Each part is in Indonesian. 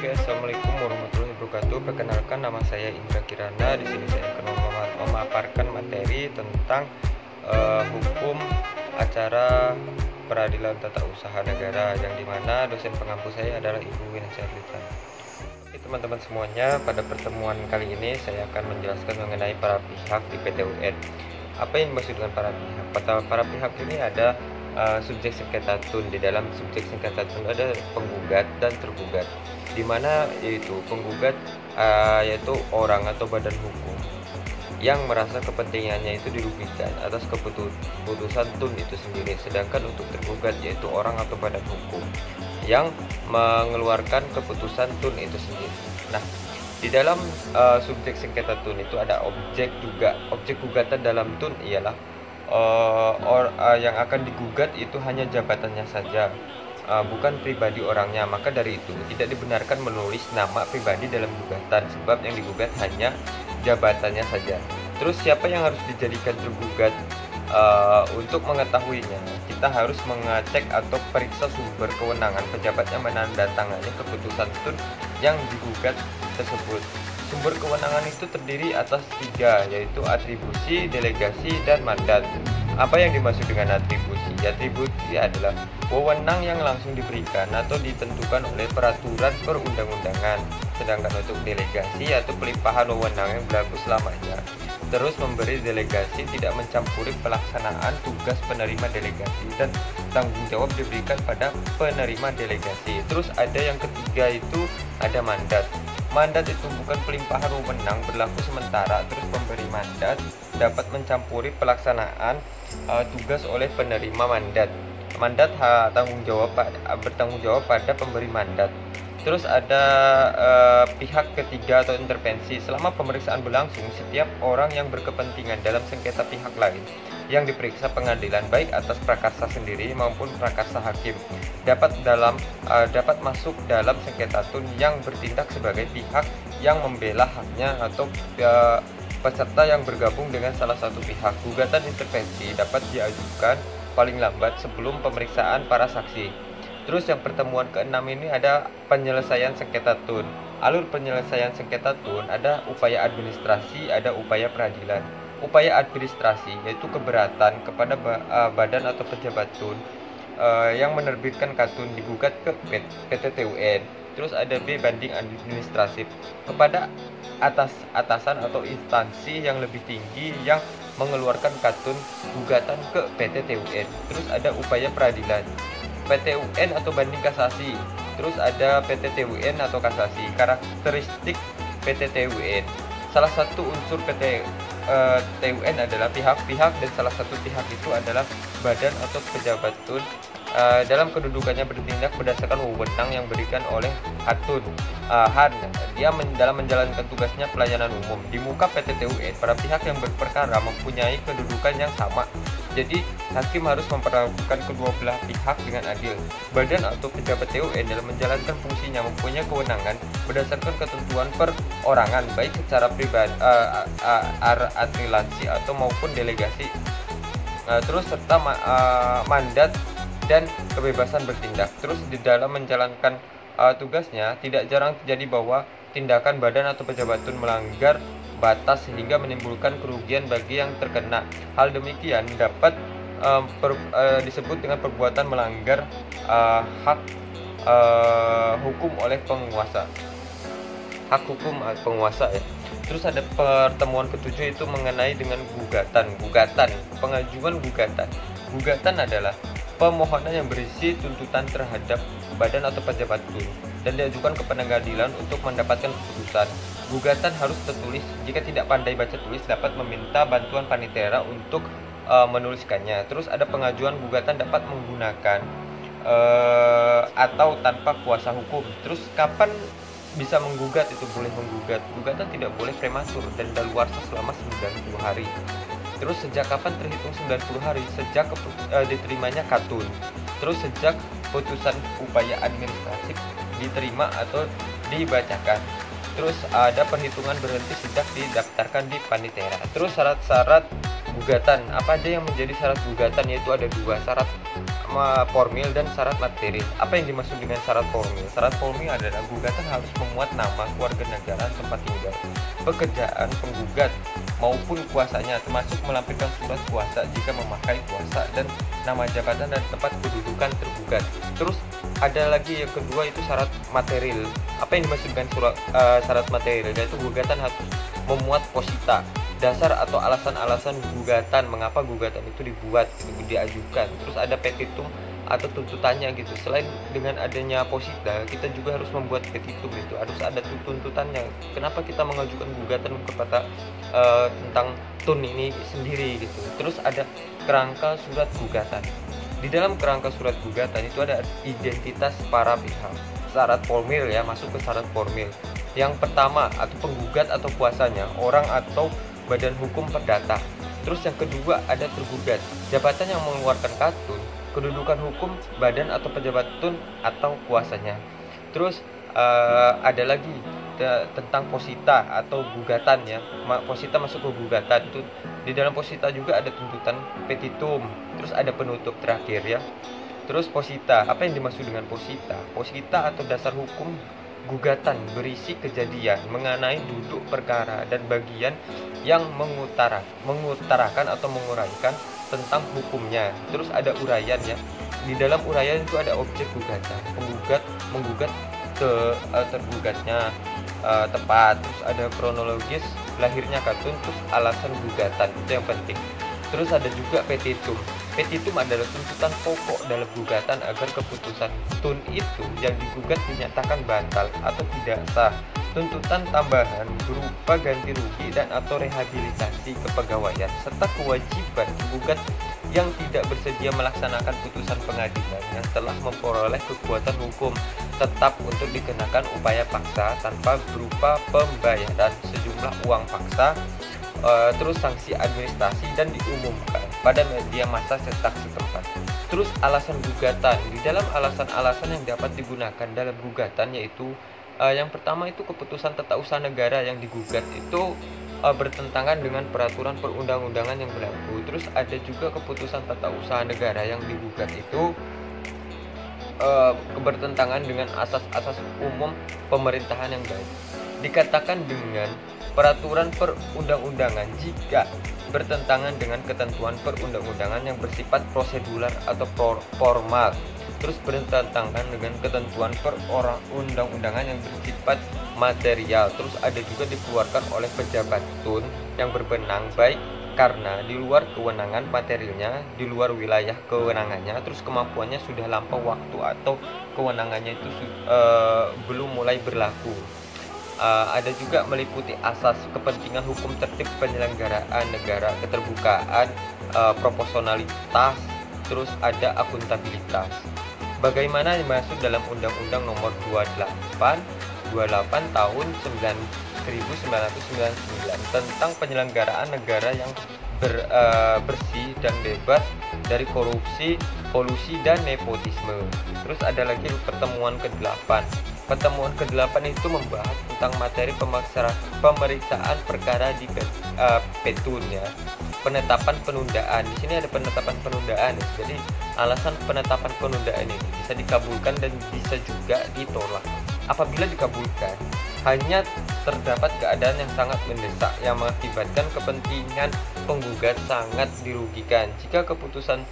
Oke, assalamualaikum warahmatullahi wabarakatuh. Perkenalkan, nama saya Indra Kirana. Di sini saya akan memaparkan materi tentang hukum acara peradilan tata usaha negara, yang dimana dosen pengampu saya adalah Ibu Wina Charlita. Oke, teman-teman semuanya, pada pertemuan kali ini saya akan menjelaskan mengenai para pihak di PT UN. Apa yang dimaksud dengan para pihak? Para pihak ini ada subjek sengketa tun. Di dalam subjek sengketa tun ada penggugat dan tergugat, di mana yaitu penggugat yaitu orang atau badan hukum yang merasa kepentingannya itu dirugikan atas keputusan tun itu sendiri, sedangkan untuk tergugat yaitu orang atau badan hukum yang mengeluarkan keputusan tun itu sendiri. Nah, di dalam subjek sengketa tun itu ada objek juga. Objek gugatan dalam tun ialah yang akan digugat itu hanya jabatannya saja, bukan pribadi orangnya. Maka dari itu tidak dibenarkan menulis nama pribadi dalam gugatan, sebab yang digugat hanya jabatannya saja. Terus siapa yang harus dijadikan tergugat? Untuk mengetahuinya, kita harus mengecek atau periksa sumber kewenangan pejabat yang menandatangani keputusan tun yang digugat tersebut. Sumber kewenangan itu terdiri atas 3, yaitu atribusi, delegasi, dan mandat. Apa yang dimaksud dengan atribusi? Atribusi adalah wewenang yang langsung diberikan atau ditentukan oleh peraturan perundang-undangan. Sedangkan untuk delegasi atau pelimpahan wewenang yang berlaku selamanya. Terus memberi delegasi tidak mencampuri pelaksanaan tugas penerima delegasi, dan tanggung jawab diberikan pada penerima delegasi. Terus ada yang ketiga, itu ada mandat. Mandat itu bukan pelimpahan wewenang berlaku sementara. Terus pemberi mandat dapat mencampuri pelaksanaan tugas oleh penerima mandat. Mandat bertanggung jawab pada pemberi mandat. Terus ada pihak ketiga atau intervensi. Selama pemeriksaan berlangsung, setiap orang yang berkepentingan dalam sengketa pihak lain yang diperiksa pengadilan, baik atas prakarsa sendiri maupun prakarsa hakim, dapat masuk dalam sengketa tun yang bertindak sebagai pihak yang membela haknya atau peserta yang bergabung dengan salah satu pihak. Gugatan intervensi dapat diajukan paling lambat sebelum pemeriksaan para saksi. Terus yang pertemuan ke-6 ini ada penyelesaian sengketa tun. Alur penyelesaian sengketa tun ada upaya administrasi, ada upaya peradilan. Upaya administrasi yaitu keberatan kepada badan atau pejabat tun yang menerbitkan katun digugat ke PT TUN. Terus ada B, banding administratif kepada atasan atau instansi yang lebih tinggi yang mengeluarkan katun gugatan ke PT TUN. Terus ada upaya peradilan, PT UN atau banding kasasi. Terus ada PT TUN atau kasasi. Karakteristik PT TUN, salah satu unsur PT TUN adalah pihak-pihak, dan salah satu pihak itu adalah badan atau pejabat tun dalam kedudukannya bertindak berdasarkan wewenang yang diberikan oleh Hatun Han. Dia dalam menjalankan tugasnya pelayanan umum. Di muka PT TUN, para pihak yang berperkara mempunyai kedudukan yang sama. Jadi hakim harus memperlakukan kedua belah pihak dengan adil. Badan atau pejabat TUN dalam menjalankan fungsinya mempunyai kewenangan berdasarkan ketentuan perorangan, baik secara pribadi, atrilansi atau maupun delegasi. Terus serta mandat dan kebebasan bertindak. Terus di dalam menjalankan tugasnya, tidak jarang terjadi bahwa tindakan badan atau pejabat tun melanggar batas sehingga menimbulkan kerugian bagi yang terkena. Hal demikian dapat disebut dengan perbuatan melanggar hak hukum oleh penguasa. Hak hukum penguasa ya. Terus ada pertemuan ke-7 itu mengenai dengan gugatan. Pengajuan gugatan. Gugatan adalah permohonan yang berisi tuntutan terhadap badan atau pejabat tun dan diajukan ke pengadilan untuk mendapatkan keputusan. Gugatan harus tertulis. Jika tidak pandai baca tulis, dapat meminta bantuan panitera untuk menuliskannya. Terus ada pengajuan gugatan dapat menggunakan atau tanpa kuasa hukum. Terus kapan bisa menggugat? Itu boleh menggugat. Gugatan tidak boleh prematur dan daluarsa selama 90 hari. Terus sejak kapan terhitung 90 hari? Sejak diterimanya katun. Terus sejak putusan upaya administratif diterima atau dibacakan. Terus ada perhitungan berhenti sejak didaftarkan di panitera. Terus syarat-syarat gugatan. Apa aja yang menjadi syarat gugatan? Yaitu ada 2 syarat. formil dan syarat materi. Apa yang dimaksud dengan syarat formil? Syarat formil adalah gugatan harus memuat nama, keluarga negaraan, tempat tinggal, pekerjaan penggugat maupun kuasanya, termasuk melampirkan surat kuasa jika memakai kuasa, dan nama jabatan dan tempat kedudukan tergugat. Terus ada lagi yang kedua, itu syarat material. Apa yang dimaksud dengan syarat material? Yaitu gugatan harus memuat posita, dasar atau alasan-alasan gugatan, mengapa gugatan itu diajukan. Terus ada petitum atau tuntutannya gitu. Selain dengan adanya posita, kita juga harus membuat petitum, itu harus ada tuntutannya. Kenapa kita mengajukan gugatan kepada tentang tun ini sendiri gitu. Terus ada kerangka surat gugatan. Di dalam kerangka surat gugatan itu ada identitas para pihak. Syarat formil ya, masuk ke syarat formil. Yang pertama, atau penggugat atau kuasanya, orang atau badan hukum perdata. Terus yang kedua ada tergugat, jabatan yang mengeluarkan katun, kedudukan hukum, badan atau pejabat tun atau kuasanya. Terus ada lagi tentang posita atau gugatan ya. Posita masuk ke gugatan itu. Di dalam posita juga ada tuntutan, petitum, terus ada penutup terakhir ya. Terus posita, apa yang dimaksud dengan posita? Posita atau dasar hukum gugatan berisi kejadian mengenai duduk perkara dan bagian yang mengutarakan atau menguraikan tentang hukumnya. Terus ada uraian ya. Di dalam uraian itu ada objek gugatan, menggugat tergugatnya tepat. Terus ada kronologis lahirnya katun, terus alasan gugatan, itu yang penting. Terus ada juga petitum. Petitum adalah tuntutan pokok dalam gugatan agar keputusan tun itu yang digugat dinyatakan batal atau tidak sah. Tuntutan tambahan berupa ganti rugi dan atau rehabilitasi kepegawaian, serta kewajiban penggugat yang tidak bersedia melaksanakan putusan pengadilan yang telah memperoleh kekuatan hukum tetap untuk dikenakan upaya paksa tanpa berupa pembayaran sejumlah uang paksa. Terus sanksi administrasi dan diumumkan pada media massa cetak setempat. Terus alasan gugatan. Di dalam alasan-alasan yang dapat digunakan dalam gugatan yaitu yang pertama itu keputusan tata usaha negara yang digugat itu bertentangan dengan peraturan perundang-undangan yang berlaku. Terus ada juga keputusan tata usaha negara yang digugat itu bertentangan dengan asas-asas umum pemerintahan yang baik. Dikatakan dengan peraturan perundang-undangan jika bertentangan dengan ketentuan perundang-undangan yang bersifat prosedural atau formal. Terus bertentangan dengan ketentuan perundang-undangan yang bersifat material. Terus ada juga dikeluarkan oleh pejabat tun yang berwenang baik karena di luar kewenangan materialnya, di luar wilayah kewenangannya, terus kemampuannya sudah lampau waktu atau kewenangannya itu belum mulai berlaku. Ada juga meliputi asas kepentingan hukum tertib penyelenggaraan negara, keterbukaan, proporsionalitas, terus ada akuntabilitas. Bagaimana dimaksud dalam Undang-Undang Nomor 28 tahun 1999 tentang penyelenggaraan negara yang bersih dan bebas dari korupsi, kolusi, dan nepotisme. Terus ada lagi pertemuan ke-8. Pertemuan ke-8 itu membahas tentang materi pemeriksaan perkara di petun ya. Penetapan penundaan. Di sini ada penetapan penundaan. Jadi alasan penetapan penundaan ini bisa dikabulkan dan bisa juga ditolak. Apabila dikabulkan, hanya terdapat keadaan yang sangat mendesak yang mengakibatkan kepentingan penggugat sangat dirugikan. Jika keputusan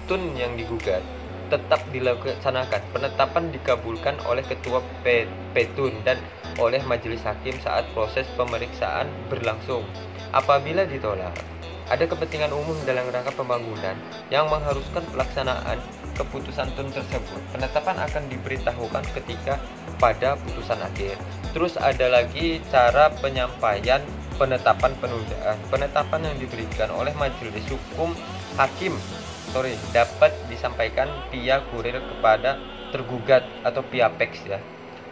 tun yang digugat tetap dilaksanakan, penetapan dikabulkan oleh ketua petun dan oleh majelis hakim saat proses pemeriksaan berlangsung. Apabila ditolak, ada kepentingan umum dalam rangka pembangunan yang mengharuskan pelaksanaan keputusan tun tersebut, penetapan akan diberitahukan ketika pada putusan akhir. Terus ada lagi cara penyampaian penetapan penundaan. Penetapan yang diberikan oleh majelis hukum hakim dapat disampaikan via kurir kepada tergugat atau via PEX ya.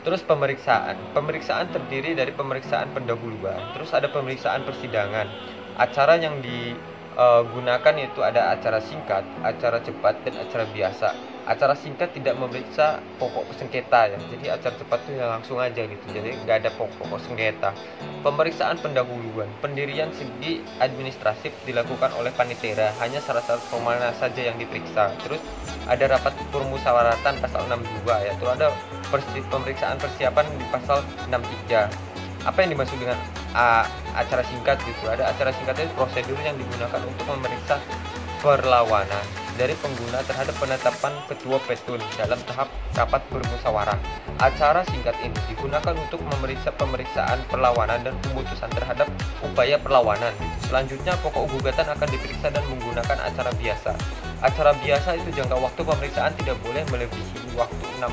Terus pemeriksaan terdiri dari pemeriksaan pendahuluan, terus ada pemeriksaan persidangan. Acara yang digunakan itu ada acara singkat, acara cepat, dan acara biasa. Acara singkat tidak memeriksa pokok sengketa ya, jadi acara cepat itu ya langsung aja gitu, jadi nggak ada pokok sengketa. Pemeriksaan pendahuluan, pendirian segi administratif dilakukan oleh panitera, hanya syarat-syarat formal saja yang diperiksa. Terus ada rapat permusyawaratan pasal 62 ya, terus ada pemeriksaan persiapan di pasal 63. Apa yang dimaksud dengan acara singkat gitu? Ada acara singkat itu prosedur yang digunakan untuk memeriksa perlawanan dari pengguna terhadap penetapan ketua petun dalam tahap rapat bermusyawarah. Acara singkat ini digunakan untuk memeriksa pemeriksaan perlawanan dan pemutusan terhadap upaya perlawanan. Selanjutnya pokok gugatan akan diperiksa dan menggunakan acara biasa. Acara biasa itu jangka waktu pemeriksaan tidak boleh melebihi waktu 6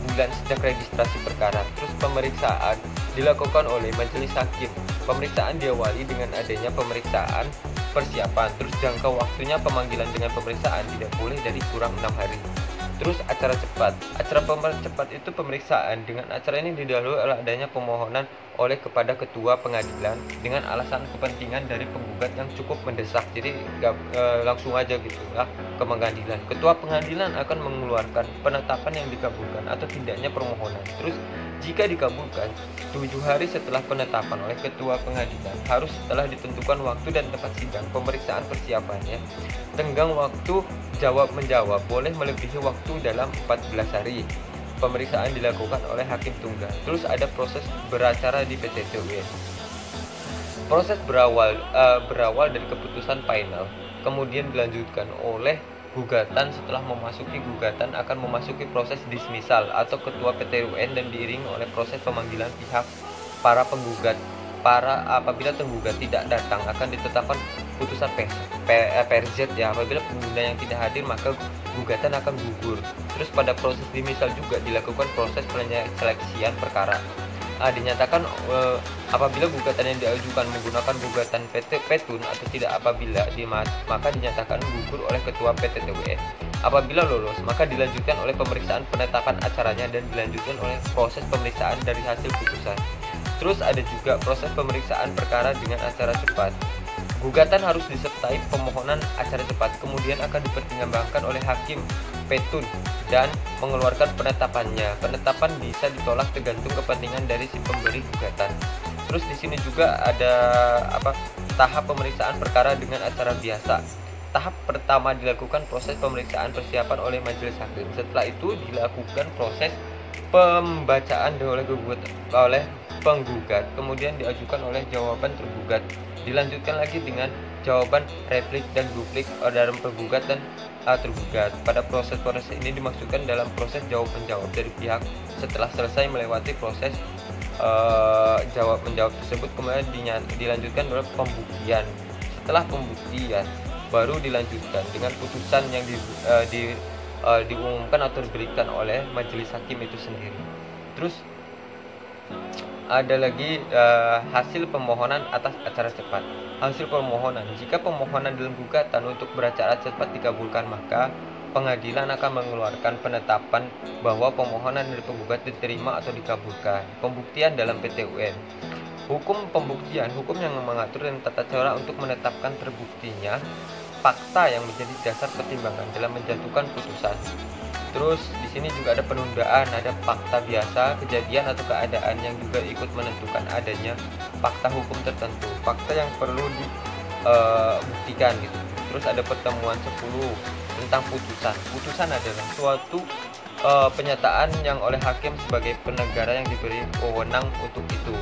bulan sejak registrasi perkara. Terus pemeriksaan dilakukan oleh majelis hakim. Pemeriksaan diawali dengan adanya pemeriksaan persiapan. Terus jangka waktunya pemanggilan dengan pemeriksaan tidak boleh dari kurang 6 hari. Terus acara cepat. Acara cepat itu pemeriksaan. Dengan acara ini didahului oleh adanya pemohonan oleh kepada ketua pengadilan dengan alasan kepentingan dari penggugat yang cukup mendesak. Jadi langsung aja gitu lah ke pengadilan. Ketua pengadilan akan mengeluarkan penetapan yang dikabulkan atau tidaknya permohonan. Terus jika dikabulkan 7 hari setelah penetapan oleh ketua pengadilan, harus setelah ditentukan waktu dan tempat sidang. Pemeriksaan persiapannya tenggang waktu jawab menjawab boleh melebihi waktu dalam 14 hari. Pemeriksaan dilakukan oleh hakim tunggal. Terus ada proses beracara di PTT UN. Proses berawal dari keputusan final, kemudian dilanjutkan oleh gugatan. Setelah memasuki gugatan akan memasuki proses dismisal atau ketua PT UN dan diiringi oleh proses pemanggilan pihak para penggugat. Apabila tergugat tidak datang akan ditetapkan putusan PRZ ya. Apabila pengguna yang tidak hadir maka gugatan akan gugur. Terus pada proses dismisal juga dilakukan proses penyeleksian perkara. Dinyatakan apabila gugatan yang diajukan menggunakan gugatan petun atau tidak, apabila maka dinyatakan gugur oleh ketua PTTUN. Apabila lolos maka dilanjutkan oleh pemeriksaan penetapan acaranya dan dilanjutkan oleh proses pemeriksaan dari hasil putusan. Terus ada juga proses pemeriksaan perkara dengan acara cepat. Gugatan harus disertai pemohonan acara cepat, kemudian akan dipertimbangkan oleh hakim petun dan mengeluarkan penetapannya. Penetapan bisa ditolak tergantung kepentingan dari si pemberi gugatan. Terus di sini juga ada tahap pemeriksaan perkara dengan acara biasa. Tahap pertama dilakukan proses pemeriksaan persiapan oleh majelis hakim. Setelah itu dilakukan proses pembacaan oleh penggugat, kemudian diajukan oleh jawaban tergugat. Dilanjutkan lagi dengan jawaban replik dan duplik dalam penggugat dan tergugat. Pada proses ini dimaksudkan dalam proses jawab menjawab dari pihak. Setelah selesai melewati proses jawab menjawab tersebut, kemudian dilanjutkan oleh pembuktian. Setelah pembuktian baru dilanjutkan dengan putusan yang diumumkan atau diberikan oleh majelis hakim itu sendiri. Terus ada lagi hasil pemohonan atas acara cepat. Hasil permohonan, jika pemohonan dalam gugatan untuk beracara cepat dikabulkan, maka pengadilan akan mengeluarkan penetapan bahwa permohonan dari penggugat diterima atau dikabulkan. Pembuktian dalam PT UN. Hukum pembuktian, hukum yang mengatur dan tata cara untuk menetapkan terbuktinya fakta yang menjadi dasar pertimbangan dalam menjatuhkan putusan. Terus di sini juga ada penundaan, ada fakta biasa, kejadian atau keadaan yang juga ikut menentukan adanya fakta hukum tertentu, fakta yang perlu dibuktikan gitu. Terus ada pertemuan 10 tentang putusan. Putusan adalah suatu penyataan yang oleh hakim sebagai penegara yang diberi wewenang untuk itu.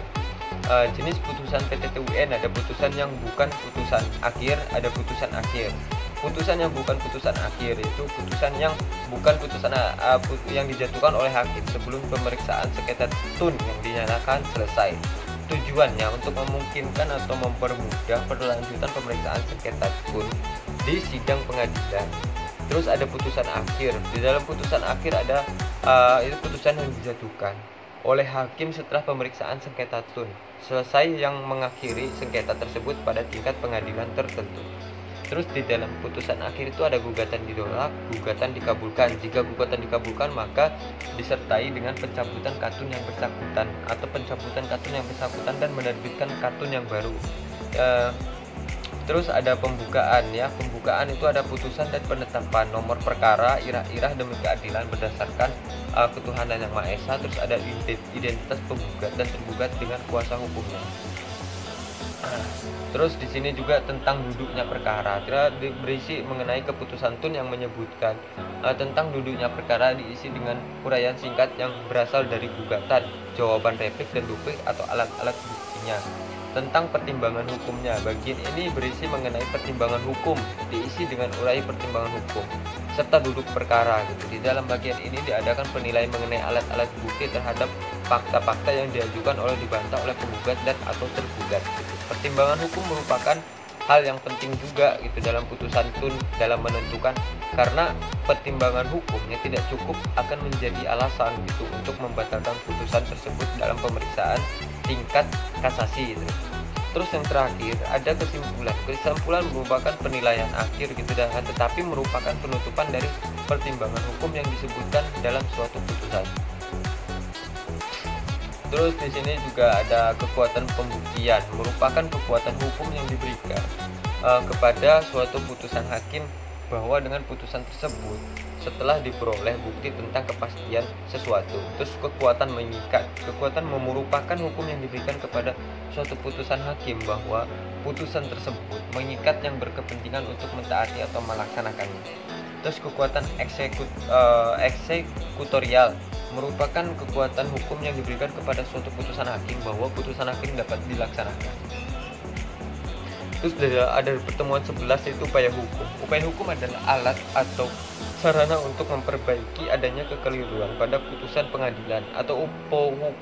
Jenis putusan PTTUN ada putusan yang bukan putusan akhir, ada putusan akhir. Putusan yang bukan putusan akhir itu putusan yang bukan putusan yang dijatuhkan oleh hakim sebelum pemeriksaan sengketa tun yang dinyatakan selesai. Tujuannya untuk memungkinkan atau mempermudah perlanjutan pemeriksaan sengketa tun di sidang pengadilan. Terus ada putusan akhir. Di dalam putusan akhir ada itu putusan yang dijatuhkan oleh hakim setelah pemeriksaan sengketa tun selesai yang mengakhiri sengketa tersebut pada tingkat pengadilan tertentu. Terus di dalam putusan akhir itu ada gugatan ditolak, gugatan dikabulkan. Jika gugatan dikabulkan maka disertai dengan pencabutan katun yang bersangkutan atau pencabutan katun yang bersangkutan dan menerbitkan katun yang baru. Terus ada pembukaan ya. Pembukaan itu ada putusan dan penetapan nomor perkara, irah-irah demi keadilan berdasarkan ketuhanan yang Maha Esa. Terus ada identitas penggugat dan tergugat dengan kuasa hukumnya. Terus di sini juga tentang duduknya perkara. Berisi mengenai keputusan tun yang menyebutkan tentang duduknya perkara diisi dengan uraian singkat yang berasal dari gugatan, jawaban replik dan duplik atau alat-alat buktinya. Tentang pertimbangan hukumnya, bagian ini berisi mengenai pertimbangan hukum, diisi dengan urai pertimbangan hukum serta duduk perkara gitu. Di dalam bagian ini diadakan penilaian mengenai alat-alat bukti terhadap fakta-fakta yang diajukan oleh dibantah oleh penggugat dan atau tergugat gitu. Pertimbangan hukum merupakan hal yang penting juga gitu dalam putusan tun dalam menentukan, karena pertimbangan hukumnya tidak cukup akan menjadi alasan gitu untuk membatalkan putusan tersebut dalam pemeriksaan tingkat kasasi gitu. Terus yang terakhir ada kesimpulan. Kesimpulan merupakan penilaian akhir gitu, dan tetapi merupakan penutupan dari pertimbangan hukum yang disebutkan dalam suatu putusan. Terus di sini juga ada kekuatan pembuktian, merupakan kekuatan hukum yang diberikan kepada suatu putusan hakim bahwa dengan putusan tersebut setelah diperoleh bukti tentang kepastian sesuatu. Terus kekuatan mengikat, kekuatan merupakan hukum yang diberikan kepada suatu putusan hakim bahwa putusan tersebut mengikat yang berkepentingan untuk mentaati atau melaksanakannya. Terus kekuatan eksekutorial merupakan kekuatan hukum yang diberikan kepada suatu putusan hakim bahwa putusan hakim dapat dilaksanakan. Terus ada pertemuan 11 yaitu upaya hukum. Upaya hukum adalah alat atau sarana untuk memperbaiki adanya kekeliruan pada putusan pengadilan, atau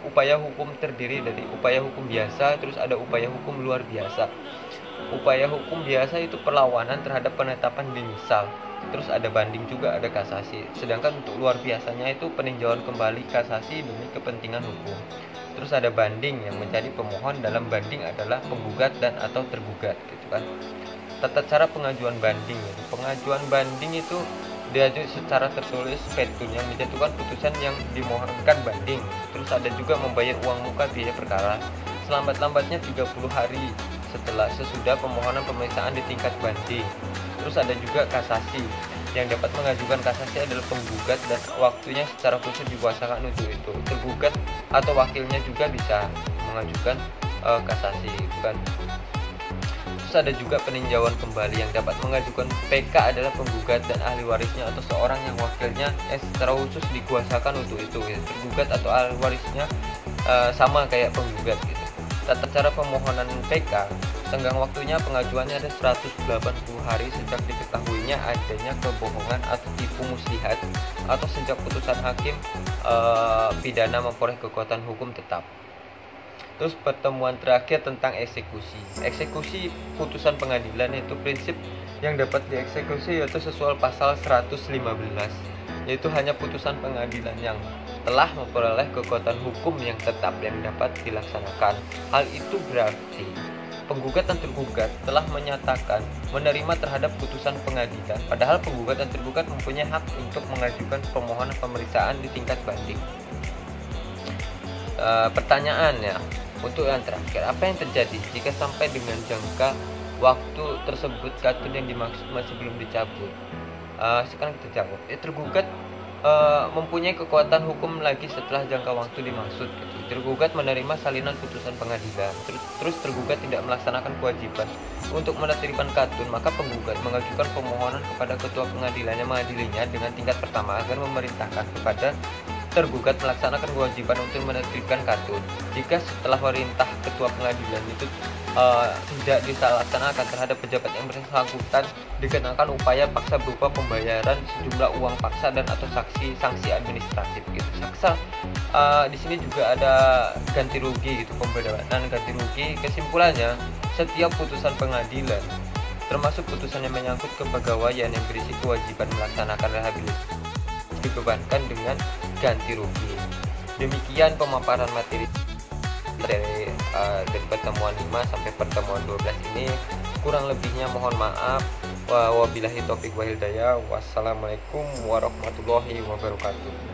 upaya hukum terdiri dari upaya hukum biasa, terus ada upaya hukum luar biasa. Upaya hukum biasa itu perlawanan terhadap penetapan dimisal. Terus ada banding juga, ada kasasi. Sedangkan untuk luar biasanya itu peninjauan kembali kasasi demi kepentingan hukum. Terus ada banding yang menjadi pemohon dalam banding adalah penggugat dan atau tergugat gitu kan. Tata cara pengajuan banding. Pengajuan banding itu diajukan secara tertulis petun yang menjatuhkan putusan yang dimohonkan banding. Terus ada juga membayar uang muka biaya perkara selambat-lambatnya 30 hari sesudah pemohonan pemeriksaan di tingkat banding. Terus ada juga kasasi. Yang dapat mengajukan kasasi adalah penggugat dan waktunya secara khusus dikuasakan untuk itu. Tergugat atau wakilnya juga bisa mengajukan kasasi gitu kan. Terus ada juga peninjauan kembali. Yang dapat mengajukan PK adalah penggugat dan ahli warisnya atau seorang yang wakilnya secara khusus dikuasakan untuk itu gitu. Tergugat atau ahli warisnya sama kayak penggugat gitu. Tata cara pemohonan PK, tenggang waktunya pengajuannya ada 180 hari sejak diketahuinya adanya kebohongan atau tipu muslihat atau sejak putusan hakim pidana memperoleh kekuatan hukum tetap. Terus pertemuan terakhir tentang eksekusi. Eksekusi putusan pengadilan itu prinsip yang dapat dieksekusi yaitu sesuai pasal 115, yaitu hanya putusan pengadilan yang telah memperoleh kekuatan hukum yang tetap yang dapat dilaksanakan. Hal itu berarti penggugat dan tergugat telah menyatakan menerima terhadap putusan pengadilan, padahal penggugat dan tergugat mempunyai hak untuk mengajukan permohonan pemeriksaan di tingkat banding. Pertanyaannya, untuk yang terakhir, apa yang terjadi jika sampai dengan jangka waktu tersebut katun yang dimaksud masih belum dicabut? Sekarang kita jawab. Tergugat mempunyai kekuatan hukum lagi setelah jangka waktu dimaksud gitu. Tergugat menerima salinan putusan pengadilan, terus tergugat tidak melaksanakan kewajiban untuk menertibkan katun, maka penggugat mengajukan permohonan kepada ketua pengadilan yang mengadilinya dengan tingkat pertama agar memerintahkan kepada tergugat melaksanakan kewajiban untuk menertibkan katun. Jika setelah perintah ketua pengadilan itu tidak dilaksanakan terhadap pejabat yang bersangkutan, dikenakan upaya paksa berupa pembayaran sejumlah uang paksa dan atau sanksi administratif gitu. Di sini juga ada ganti rugi gitu, pembedanan ganti rugi. Kesimpulannya, setiap putusan pengadilan termasuk putusan yang menyangkut kepegawaian yang berisi kewajiban melaksanakan rehabilitasi dibebankan dengan ganti rugi. Demikian pemaparan materi dari pertemuan 5 sampai pertemuan 12 ini. Kurang lebihnya mohon maaf. Wabillahi taufiq wal hidayah. Wassalamualaikum warahmatullahi wabarakatuh.